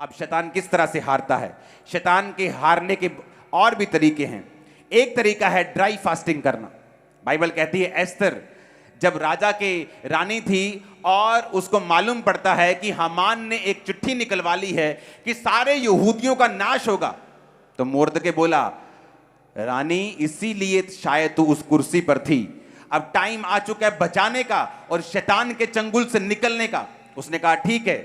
अब शैतान किस तरह से हारता है? शैतान के हारने के और भी तरीके हैं। एक तरीका है ड्राई फास्टिंग करना। बाइबल कहती है एस्तर जब राजा के रानी थी और उसको मालूम पड़ता है कि हामान ने एक चिट्ठी निकलवा ली है कि सारे यहूदियों का नाश होगा, तो मोर्दके बोला, रानी इसीलिए शायद तू उस कुर्सी पर थी, अब टाइम आ चुका है बचाने का और शैतान के चंगुल से निकलने का। उसने कहा ठीक है,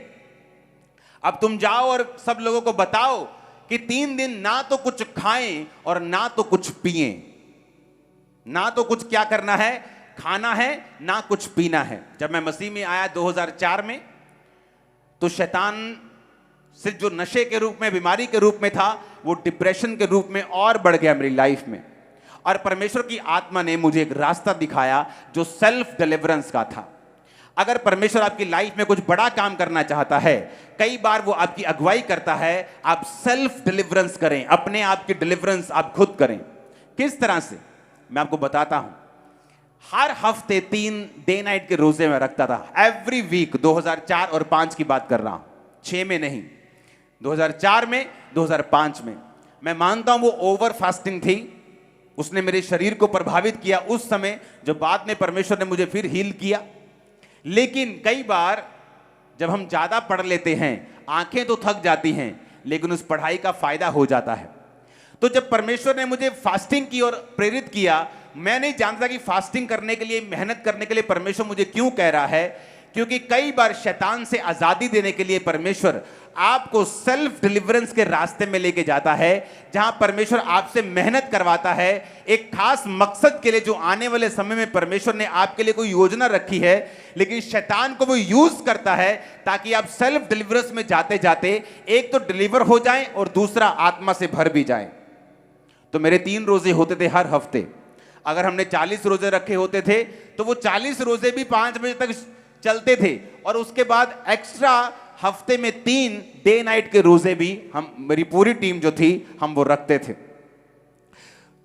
अब तुम जाओ और सब लोगों को बताओ कि 3 दिन ना तो कुछ खाएं और ना तो कुछ पिएं। ना तो कुछ क्या करना है, खाना है, ना कुछ पीना है। जब मैं मसीह में आया 2004 में, तो शैतान से जो नशे के रूप में, बीमारी के रूप में था, वो डिप्रेशन के रूप में और बढ़ गया मेरी लाइफ में। और परमेश्वर की आत्मा ने मुझे एक रास्ता दिखाया जो सेल्फ डिलीवरेंस का था। अगर परमेश्वर आपकी लाइफ में कुछ बड़ा काम करना चाहता है, कई बार वो आपकी अगुवाई करता है, आप सेल्फ डिलीवरेंस करें, अपने आप की डिलीवरेंस आप खुद करें। किस तरह से, मैं आपको बताता हूं। हर हफ्ते 3 डे नाइट के रोजे में रखता था, एवरी वीक। 2004 और 5 की बात कर रहा हूं, 6 में नहीं, 2004 में, 2005 में। मैं मानता हूं वो ओवर फास्टिंग थी, उसने मेरे शरीर को प्रभावित किया उस समय, जो बाद में परमेश्वर ने मुझे फिर हील किया। लेकिन कई बार जब हम ज्यादा पढ़ लेते हैं, आंखें तो थक जाती हैं, लेकिन उस पढ़ाई का फायदा हो जाता है। तो जब परमेश्वर ने मुझे फास्टिंग की ओर प्रेरित किया, मैं नहीं जानता कि फास्टिंग करने के लिए, मेहनत करने के लिए परमेश्वर मुझे क्यों कह रहा है। क्योंकि कई बार शैतान से आजादी देने के लिए परमेश्वर आपको सेल्फ डिलीवरेंस के रास्ते में लेके जाता है, जहां परमेश्वर आपसे मेहनत करवाता है एक खास मकसद के लिए, जो आने वाले समय में परमेश्वर ने आपके लिए कोई योजना रखी है। लेकिन शैतान को वो यूज करता है ताकि आप सेल्फ डिलीवरेंस में जाते जाते एक तो डिलीवर हो जाएं और दूसरा आत्मा से भर भी जाएं। तो मेरे 3 रोजे होते थे हर हफ्ते। अगर हमने 40 रोजे रखे होते थे तो वो 40 रोजे भी 5 बजे तक चलते थे, और उसके बाद एक्स्ट्रा हफ्ते में 3 डे नाइट के रोजे भी हम, मेरी पूरी टीम जो थी, हम वो रखते थे।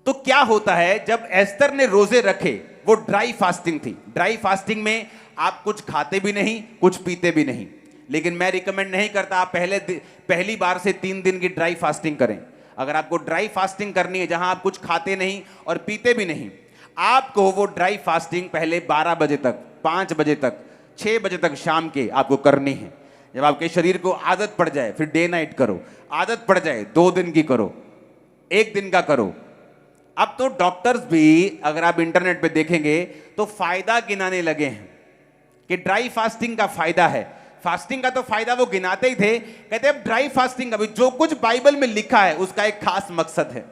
तो क्या होता है, जब एस्तर ने रोजे रखे, वो ड्राई फास्टिंग थी। ड्राई फास्टिंग में आप कुछ खाते भी नहीं, कुछ पीते भी नहीं। लेकिन मैं रिकमेंड नहीं करता आप पहली बार से 3 दिन की ड्राई फास्टिंग करें। अगर आपको ड्राई फास्टिंग करनी है, जहां आप कुछ खाते नहीं और पीते भी नहीं, आपको वो ड्राई फास्टिंग पहले 12 बजे तक, 5 बजे तक, 6 बजे तक शाम के आपको करनी है। जब आपके शरीर को आदत पड़ जाए, फिर डे नाइट करो। आदत पड़ जाए 2 दिन की करो, 1 दिन का करो। अब तो डॉक्टर्स भी, अगर आप इंटरनेट पे देखेंगे, तो फायदा गिनाने लगे हैं कि ड्राई फास्टिंग का फायदा है। फास्टिंग का तो फायदा वो गिनाते ही थे, कहते अब ड्राई फास्टिंग का भी, जो कुछ बाइबल में लिखा है उसका एक खास मकसद है।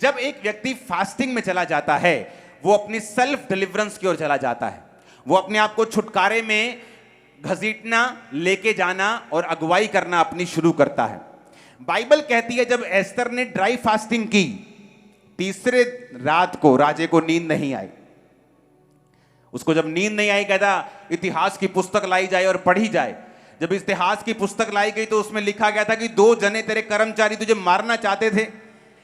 जब एक व्यक्ति फास्टिंग में चला जाता है, वो अपनी सेल्फ डिलीवरेंस की ओर चला जाता है। वो अपने आप को छुटकारे में घसीटना, लेके जाना और अगुवाई करना अपनी शुरू करता है। बाइबल कहती है जब एस्तर ने ड्राई फास्टिंग की, तीसरे रात को राजे को नींद नहीं आई। उसको जब नींद नहीं आई, कहता इतिहास की पुस्तक लाई जाए और पढ़ी जाए। जब इतिहास की पुस्तक लाई गई तो उसमें लिखा गया था कि 2 जने तेरे कर्मचारी तुझे मारना चाहते थे,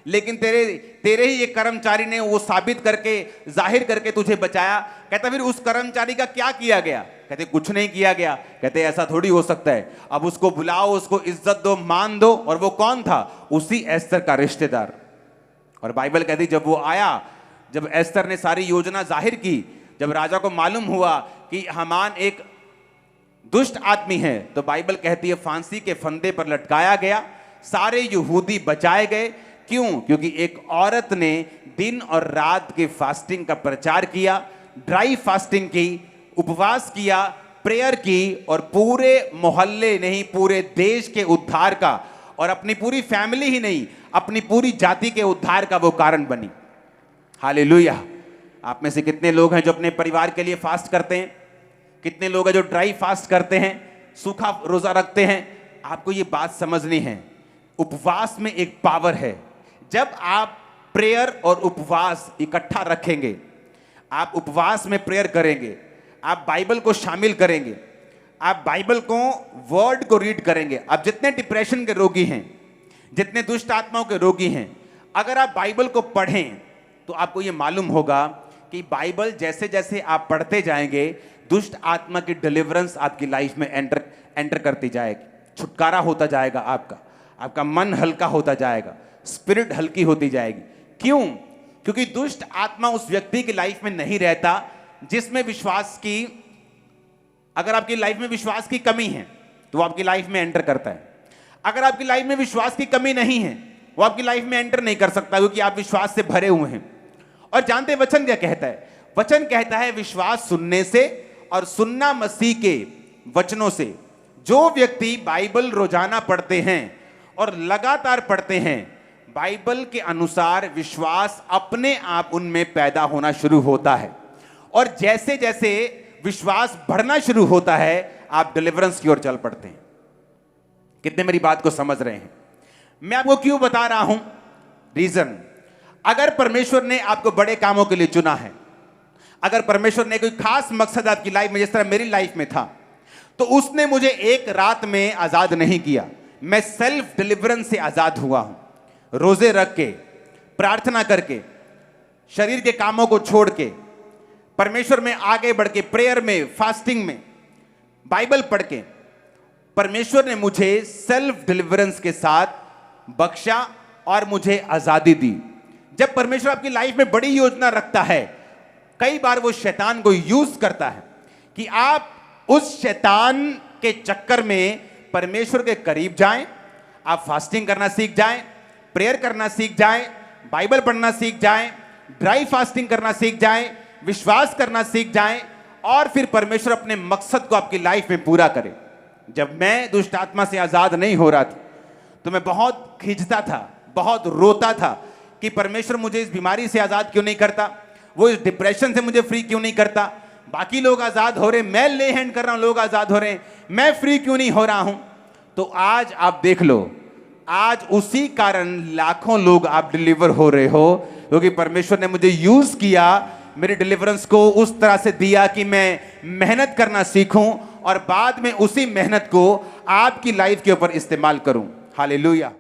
लेकिन तेरे ही एक कर्मचारी ने वो साबित करके, जाहिर करके तुझे बचाया। कहता फिर उस कर्मचारी का क्या किया गया? कहते कुछ नहीं किया गया। कहते ऐसा थोड़ी हो सकता है, अब उसको बुलाओ, उसको इज्जत दो, मान दो। और वो कौन था? उसी एस्तर का रिश्तेदार। और बाइबल कहती जब वो आया, जब एस्तर ने सारी योजना जाहिर की, जब राजा को मालूम हुआ कि हामान एक दुष्ट आदमी है, तो बाइबल कहती है फांसी के फंदे पर लटकाया गया। सारे यहूदी बचाए गए। क्यों? क्योंकि एक औरत ने दिन और रात के फास्टिंग का प्रचार किया, ड्राई फास्टिंग की, उपवास किया, प्रेयर की, और पूरे मोहल्ले नहीं, पूरे देश के उद्धार का, और अपनी पूरी फैमिली ही नहीं, अपनी पूरी जाति के उद्धार का वो कारण बनी। हालेलुया। आप में से कितने लोग हैं जो अपने परिवार के लिए फास्ट करते हैं? कितने लोग हैं जो ड्राई फास्ट करते हैं, सूखा रोजा रखते हैं? आपको ये बात समझनी है, उपवास में एक पावर है। जब आप प्रेयर और उपवास इकट्ठा रखेंगे, आप उपवास में प्रेयर करेंगे, आप बाइबल को शामिल करेंगे, आप बाइबल को, वर्ड को रीड करेंगे। आप जितने डिप्रेशन के रोगी हैं, जितने दुष्ट आत्माओं के रोगी हैं, अगर आप बाइबल को पढ़ें तो आपको यह मालूम होगा कि बाइबल जैसे जैसे आप पढ़ते जाएंगे, दुष्ट आत्मा की डिलीवरेंस आपकी लाइफ में एंटर करती जाएगी। छुटकारा होता जाएगा आपका, आपका मन हल्का होता जाएगा, स्पिरिट हल्की होती जाएगी। क्यों? क्योंकि दुष्ट आत्मा उस व्यक्ति की लाइफ में नहीं रहता जिसमें विश्वास की, अगर आपकी लाइफ में विश्वास की कमी है तो वो आपकी लाइफ में एंटर करता है। अगर आपकी लाइफ में विश्वास की कमी नहीं है, वो आपकी लाइफ में एंटर नहीं कर सकता, क्योंकि आप विश्वास से भरे हुए हैं। और जानते हैं वचन क्या कहता है? वचन कहता है विश्वास सुनने से और सुनना मसीह के वचनों से। जो व्यक्ति बाइबल रोजाना पढ़ते हैं और लगातार पढ़ते हैं, बाइबल के अनुसार विश्वास अपने आप उनमें पैदा होना शुरू होता है। और जैसे जैसे विश्वास बढ़ना शुरू होता है, आप डिलीवरेंस की ओर चल पड़ते हैं। कितने मेरी बात को समझ रहे हैं? मैं आपको क्यों बता रहा हूं? रीजन, अगर परमेश्वर ने आपको बड़े कामों के लिए चुना है, अगर परमेश्वर ने कोई खास मकसद आपकी लाइफ में, जिस तरह मेरी लाइफ में था, तो उसने मुझे एक रात में आजाद नहीं किया। मैं सेल्फ डिलीवरेंस से आजाद हुआ हूं। रोजे रख के, प्रार्थना करके, शरीर के कामों को छोड़ के, परमेश्वर में आगे बढ़ के, प्रेयर में, फास्टिंग में, बाइबल पढ़ के, परमेश्वर ने मुझे सेल्फ डिलीवरेंस के साथ बख्शा और मुझे आजादी दी। जब परमेश्वर आपकी लाइफ में बड़ी योजना रखता है, कई बार वो शैतान को यूज करता है कि आप उस शैतान के चक्कर में परमेश्वर के करीब जाएं, आप फास्टिंग करना सीख जाएं, प्रेयर करना सीख जाएं, बाइबल पढ़ना सीख जाएं, ड्राई फास्टिंग करना सीख जाएं, विश्वास करना सीख जाएं, और फिर परमेश्वर अपने मकसद को आपकी लाइफ में पूरा करे। जब मैं दुष्ट आत्मा से आजाद नहीं हो रहा था, तो मैं बहुत खिंचता था, बहुत रोता था कि परमेश्वर मुझे इस बीमारी से आजाद क्यों नहीं करता, वो इस डिप्रेशन से मुझे फ्री क्यों नहीं करता। बाकी लोग आजाद हो रहे, मैं ले हैंड कर रहा हूं, लोग आजाद हो रहे हैं, मैं फ्री क्यों नहीं हो रहा हूं। तो आज आप देख लो, आज उसी कारण लाखों लोग आप डिलीवर हो रहे हो, क्योंकि परमेश्वर ने मुझे यूज किया, मेरे डिलीवरेंस को उस तरह से दिया कि मैं मेहनत करना सीखूं और बाद में उसी मेहनत को आपकी लाइफ के ऊपर इस्तेमाल करूं। हालेलुया।